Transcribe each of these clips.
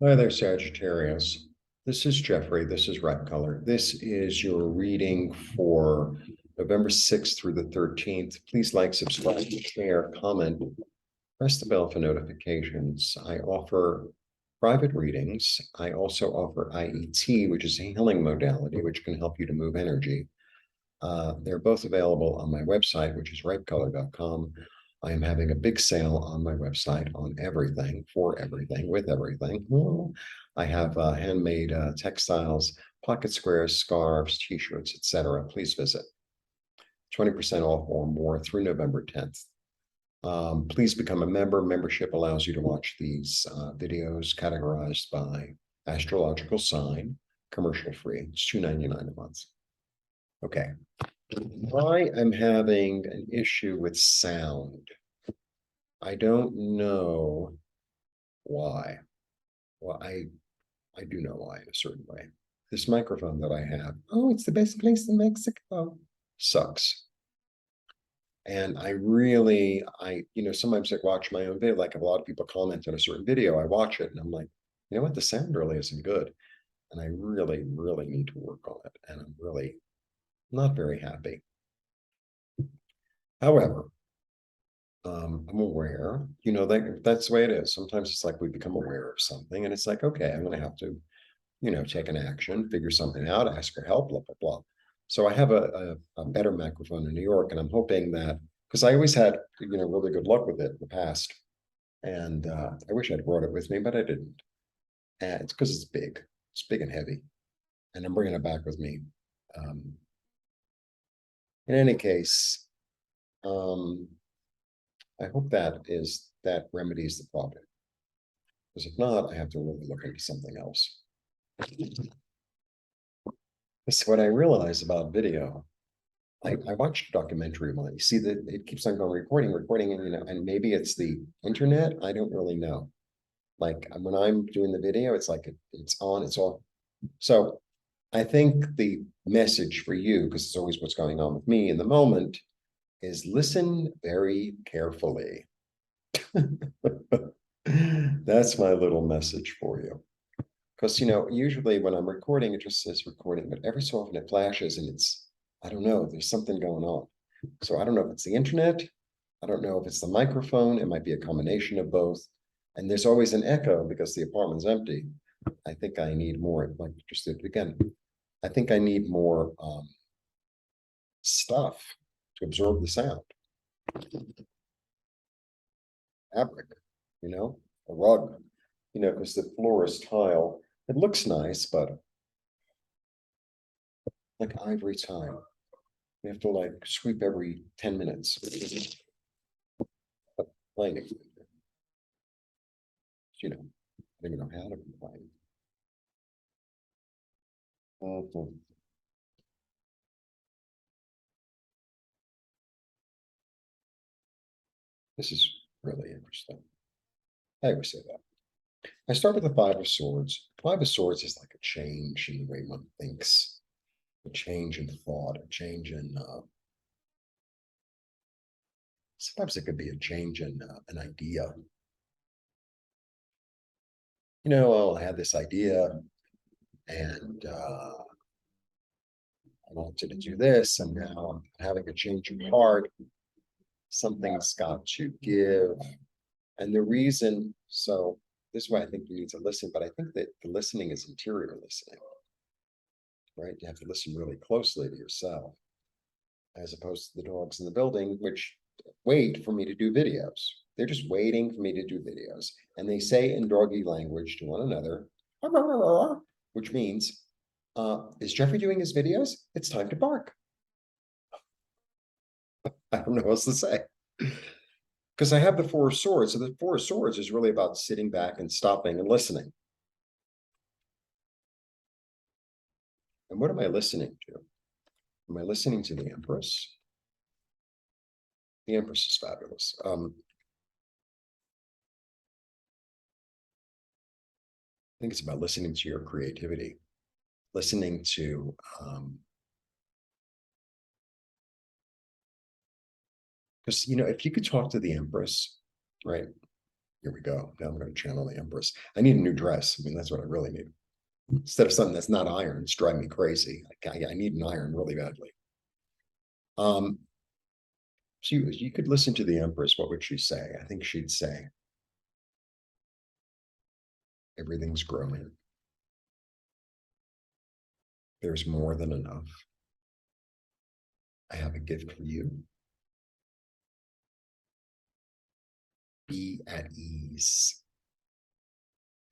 Hi there, Sagittarius. This is Jeffrey. This is Ripecolor. This is your reading for November 6th through the 13th. Please like, subscribe, share, comment, press the bell for notifications. I offer private readings. I also offer IET, which is a healing modality, which can help you to move energy. They're both available on my website, which is ripecolor.com. I am having a big sale on my website on everything, for everything, with everything. I have handmade textiles, pocket squares, scarves, t-shirts, etc. Please visit. 20% off or more through November 10th. Please become a member. Membership allows you to watch these videos categorized by astrological sign, commercial free. It's $2.99 a month. Okay. I am having an issue with sound. I don't know why. Well, I do know why in a certain way. This microphone that I have, oh, it's the best place in Mexico, sucks. And sometimes I watch my own video, like a lot of people comment on a certain video, I watch it and I'm like, you know what, the sound really isn't good. And I really, really need to work on it. And I'm really not very happy. However, I'm aware, that's the way it is. Sometimes it's like we become aware of something and it's like, okay, I'm going to have to, take an action, figure something out, ask for help, blah, blah, blah. So I have a better microphone in New York and I'm hoping that, because I always had, really good luck with it in the past. And I wish I'd brought it with me, but I didn't. And it's because it's big and heavy. And I'm bringing it back with me. Um, in any case, um, I hope that remedies the problem. Because if not, I have to really look into something else. That's what I realized about video. I watched a documentary on it. You see that it keeps on going recording, and maybe it's the internet. I don't really know. Like when I'm doing the video, it's like it's on, it's off. So I think the message for you, because it's always what's going on with me in the moment, is listen very carefully. That's my little message for you. Because, usually when I'm recording, it just says recording, but every so often it flashes and I don't know, there's something going on. So I don't know if it's the internet. I don't know if it's the microphone. It might be a combination of both. And there's always an echo because the apartment's empty. I think I need more, like just again, I think I need more stuff to absorb the sound. Fabric, a rug, because the floor is tile. It looks nice, but like ivory tile. We have to like sweep every 10 minutes. Complaining. I don't even know how to complain. This is really interesting. I always say that. I start with the Five of Swords. Five of Swords is like a change in the way one thinks, a change in thought, a change in. Sometimes it could be a change in an idea. I had this idea and I wanted to do this, and now I'm having a change of heart. Something's got to give. And the reason, so this is why I think you need to listen, but I think that the listening is interior listening, right? You have to listen really closely to yourself, as opposed to the dogs in the building, which wait for me to do videos. They're just waiting for me to do videos. And they say in doggy language to one another, which means, is Jeffrey doing his videos? It's time to bark. I don't know what else to say. Because I have the Four of Swords. So the Four of Swords is really about sitting back and stopping and listening. And what am I listening to? Am I listening to the Empress? The Empress is fabulous. I think it's about listening to your creativity, listening to because if you could talk to the Empress, right? Here we go. Now I'm going to channel the Empress. I need a new dress. I mean, that's what I really need. Instead of something that's not iron, it's driving me crazy. I need an iron really badly. So you could listen to the Empress. What would she say? I think she'd say, everything's growing. There's more than enough. I have a gift for you. Be at ease.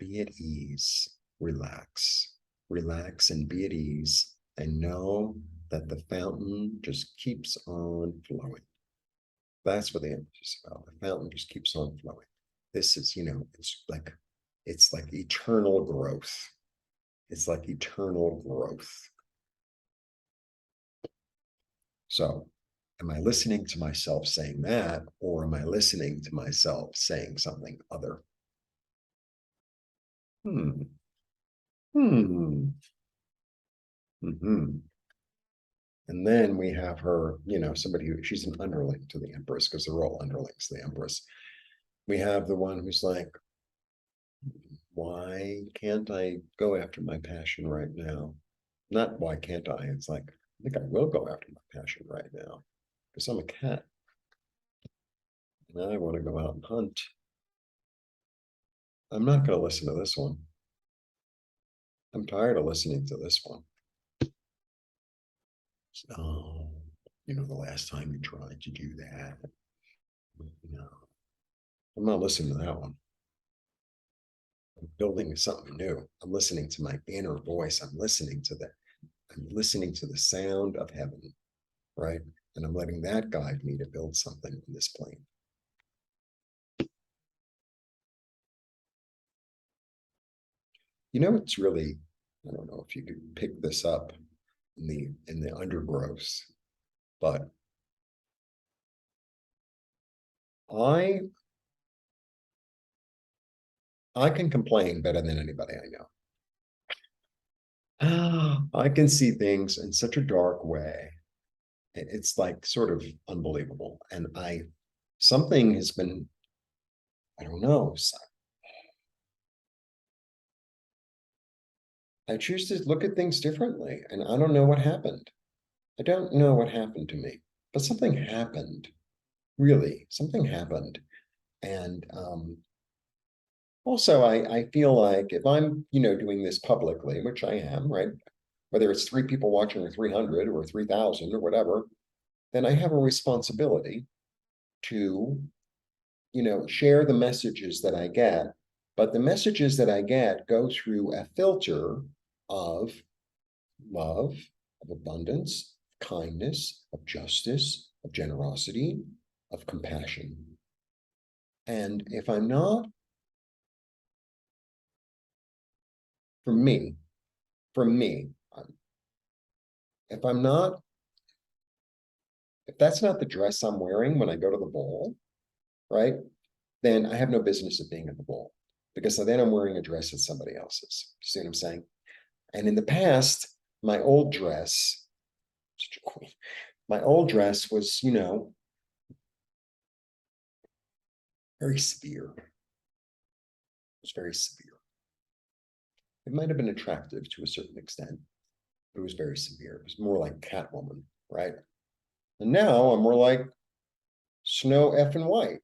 Be at ease. Relax. Relax and be at ease. And know that the fountain just keeps on flowing. That's what the Empress is about. The fountain just keeps on flowing. This is, it's like eternal growth. It's like eternal growth. So, am I listening to myself saying that, or am I listening to myself saying something other? Hmm. Hmm. Hmm. And then we have her, somebody who she's an underling to the Empress, because they're all underlings to the Empress. We have the one who's like, why can't I go after my passion right now? Not why can't I? It's like, I think I will go after my passion right now because I'm a cat and I want to go out and hunt. I'm not going to listen to this one. I'm tired of listening to this one. Oh, the last time you tried to do that. No, I'm not listening to that one. I'm building something new. I'm listening to my inner voice. I'm listening to the sound of heaven, right? And I'm letting that guide me to build something on this plane. It's really, I don't know if you could pick this up in the undergrowths, but I can complain better than anybody I know. I can see things in such a dark way. It's like sort of unbelievable. And something has been, I don't know. I choose to look at things differently, and I don't know what happened. I don't know what happened to me, but something happened. Really, something happened. And also, I feel like if I'm, doing this publicly, which I am, right? Whether it's 3 people watching or 300 or 3,000 or whatever, then I have a responsibility to, share the messages that I get. But the messages that I get go through a filter of love, of abundance, kindness, of justice, of generosity, of compassion. And if I'm not, for me, if I'm not, if that's not the dress I'm wearing when I go to the ball, right, then I have no business of being at the ball because then I'm wearing a dress that's somebody else's. See what I'm saying? And in the past, my old dress, my old dress was, very severe. It was very severe. It might have been attractive to a certain extent, but it was very severe. It was more like Catwoman, right? And now I'm more like Snow effing White.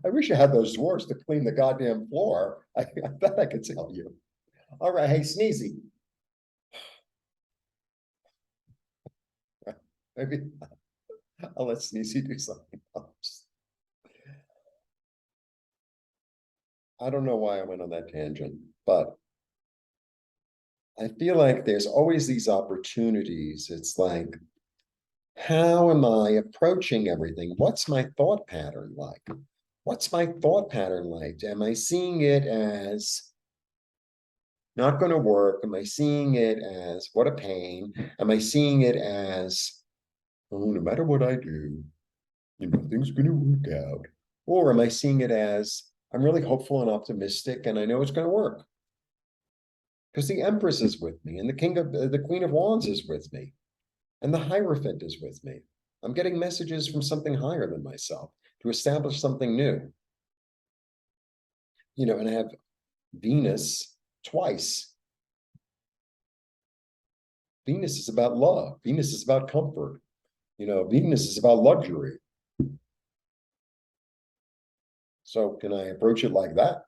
I wish I had those dwarves to clean the goddamn floor. I bet I could tell you. All right, hey, Sneezy. Maybe I'll let Sneezy do something else. I don't know why I went on that tangent, but I feel like there's always these opportunities. It's like, how am I approaching everything? What's my thought pattern like? What's my thought pattern like? Am I seeing it as not going to work? Am I seeing it as what a pain? Am I seeing it as, oh, no matter what I do, things are going to work out? Or am I seeing it as, I'm really hopeful and optimistic and I know it's going to work? Because the Empress is with me and the Queen of Wands is with me and the Hierophant is with me. I'm getting messages from something higher than myself. to establish something new. You know, and I have Venus twice. Venus is about love. Venus is about comfort. You know, Venus is about luxury. So can I approach it like that?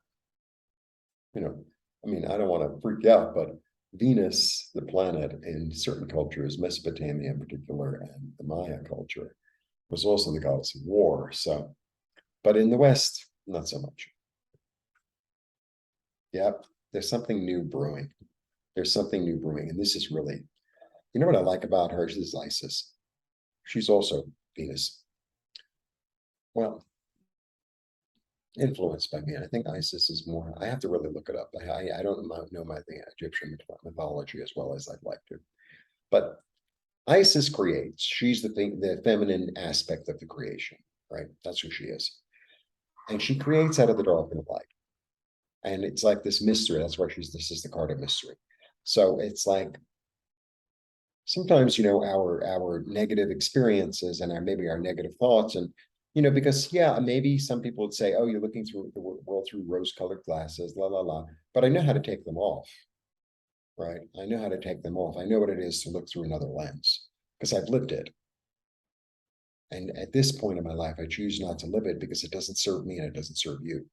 You know, I mean, I don't want to freak out, but Venus, the planet in certain cultures, Mesopotamia in particular, and the Maya culture, was also the goddess of war. So, but in the West, not so much. Yep, there's something new brewing. There's something new brewing. And this is really, you know what I like about her? This is Isis. She's also Venus. Well, influenced by me. I think Isis is more, I have to really look it up. I don't know my the Egyptian mythology as well as I'd like to. But Isis creates. She's the thing, the feminine aspect of the creation, right? That's who she is. And she creates out of the dark and the light. And it's like this mystery. That's why this is the card of mystery. So it's like sometimes, you know, our negative experiences and maybe our negative thoughts, and you know, because yeah, maybe some people would say, oh, you're looking through the world through rose-colored glasses, la la la. But I know how to take them off, right? I know how to take them off. I know what it is to look through another lens because I've lived it. And at this point in my life, I choose not to live it because it doesn't serve me and it doesn't serve you.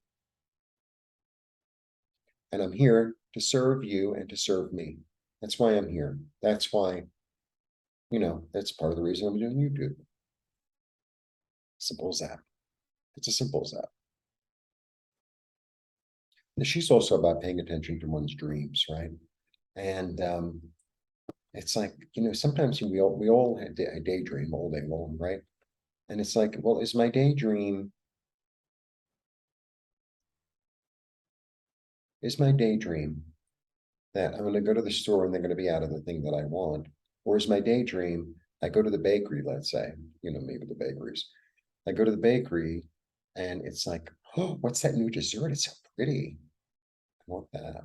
And I'm here to serve you and to serve me. That's why I'm here. That's why, you know, that's part of the reason I'm doing YouTube. Simple as that. It's as simple as that. And she's also about paying attention to one's dreams, right? And it's like, you know, sometimes we all daydream all day long, right? And it's like, well, is my daydream that I'm going to go to the store and they're going to be out of the thing that I want? Or is my daydream, I go to the bakery, let's say, you know, maybe the bakeries. I go to the bakery and it's like, oh, what's that new dessert? It's so pretty. I want that.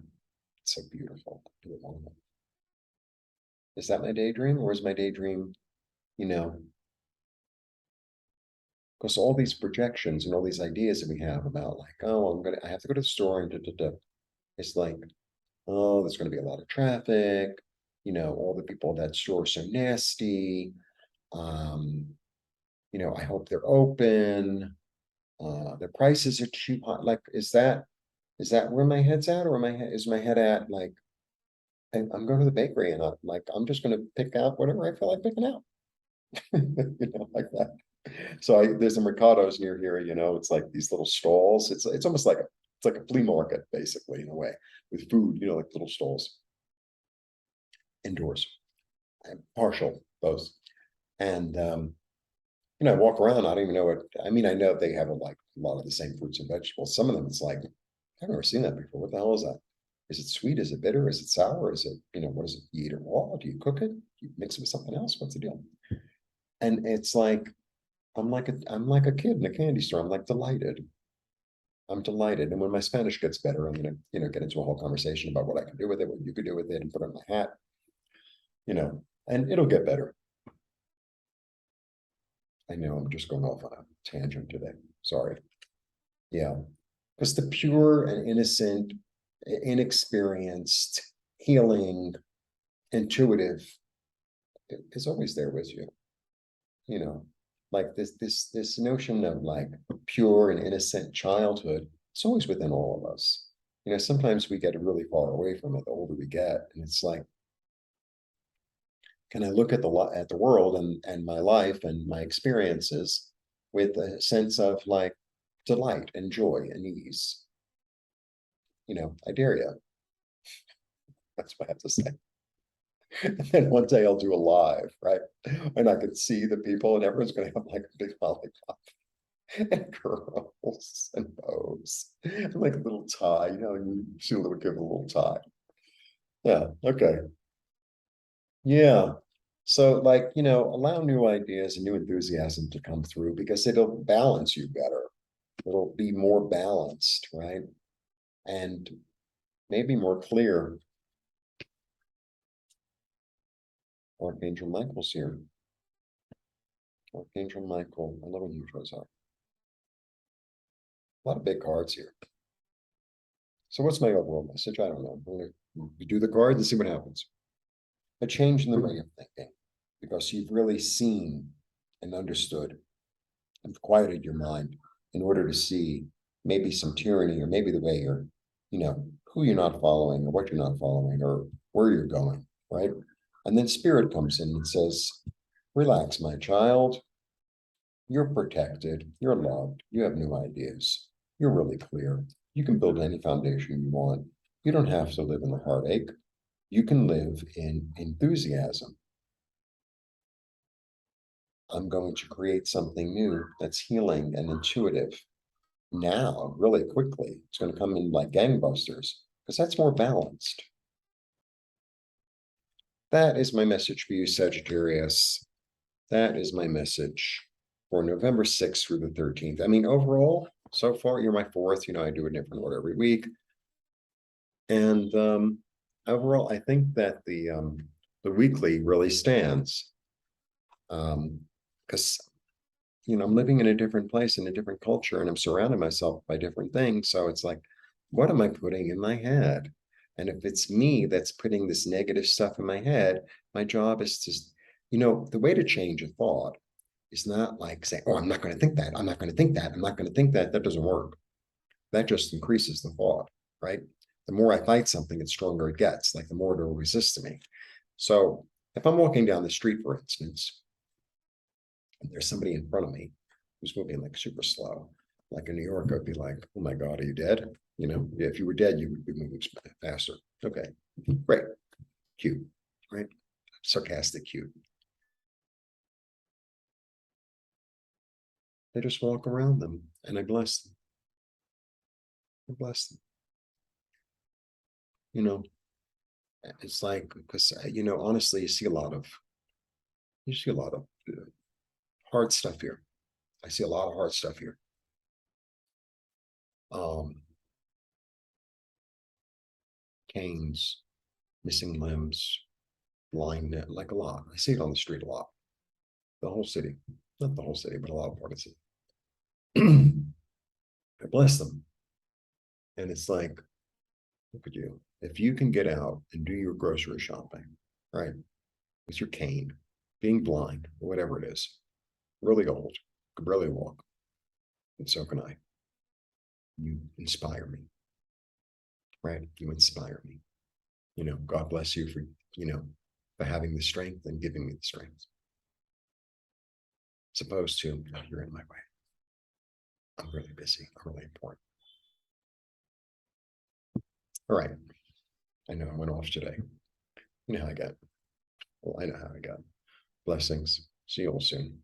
It's so beautiful. I do want it. Is that my daydream? Or is my daydream, you know, because all these projections and all these ideas that we have about like, oh, I have to go to the store and it's like, oh, there's going to be a lot of traffic. You know, all the people at that store are so nasty. Um, you know, I hope they're open. The prices are too high. Like, is that where my head's at, or is my head at like I'm going to the bakery and I'm just going to pick out whatever I feel like picking out, you know, like that. So there's some Mercados near here, you know, it's like these little stalls. It's almost like it's like a flea market, basically, in a way, with food, you know, like little stalls indoors, and partial both. And you know, I walk around, I don't even know what I mean. I know they have like a lot of the same fruits and vegetables. Some of them it's like, I've never seen that before. What the hell is that? Is it sweet? Is it bitter? Is it sour? Is it, you know, what is it? You eat it raw? Do you cook it? Do you mix it with something else? What's the deal? And it's like I'm like a kid in a candy store. I'm like delighted. I'm delighted. And when my Spanish gets better, I'm gonna, you know, get into a whole conversation about what I can do with it, what you could do with it, and put it on my hat, you know, and it'll get better. I know I'm just going off on a tangent today. Sorry. Yeah. Because the pure and innocent, inexperienced, healing, intuitive is always there with you. You know, like this notion of like pure and innocent childhood, it's always within all of us. You know, sometimes we get really far away from it the older we get, and it's like, can I look at the world and my life and my experiences with a sense of like delight and joy and ease? You know, I dare you. That's what I have to say. And then one day I'll do a live, right? And I can see the people and everyone's going to have like a big lollipop and girls and bows and like a little tie, you know, you see a little kid with a little tie. Yeah, okay. Yeah. So like, you know, allow new ideas and new enthusiasm to come through because it'll balance you better. It'll be more balanced, right? And maybe more clear. Archangel Michael's here. Archangel Michael, I love when he shows up. A lot of big cards here. So what's my overall message? I don't know. I'm gonna do the cards and see what happens. A change in the way of thinking, because you've really seen and understood and quieted your mind in order to see maybe some tyranny, or maybe the way you're, who you're not following or what you're not following or where you're going, right? And then spirit comes in and says, relax, my child. You're protected. You're loved. You have new ideas. You're really clear. You can build any foundation you want. You don't have to live in the heartache. You can live in enthusiasm. I'm going to create something new that's healing and intuitive now, really quickly. It's going to come in like gangbusters because that's more balanced. That is my message for you, Sagittarius. That is my message for November 6th through the 13th. I mean, overall, so far, you're my fourth. I do a different order every week. And overall, I think that the weekly really stands. Because I'm living in a different place, in a different culture, and I'm surrounding myself by different things. So it's like, what am I putting in my head? And if it's me that's putting this negative stuff in my head, my job is to, the way to change a thought is not like saying, oh, I'm not going to think that. I'm not going to think that. I'm not going to think that. That doesn't work. That just increases the thought, right? The more I fight something, the stronger it gets, like the more it'll resist me. So if I'm walking down the street, for instance, and there's somebody in front of me who's moving like super slow, like in New York, I'd be like, oh my God, are you dead? If you were dead, you would be moving faster. Okay, great, cute, right? Sarcastic, cute. I just walk around them and I bless them. I bless them. It's like, because, honestly, you see a lot of hard stuff here. I see a lot of hard stuff here. Canes, missing limbs, blindness, like a lot. I see it on the street a lot. The whole city, not the whole city, but a lot of parts of it. I bless them. And it's like, look at you. If you can get out and do your grocery shopping, right, with your cane, being blind, or whatever it is, really old, could barely walk, and so can I. You inspire me, right? You inspire me. God bless you for having the strength and giving me the strength. As opposed to, oh, you're in my way. I'm really busy. I'm really important. All right. I know I went off today. You know how I got. Well, I know how I got. Blessings. See you all soon.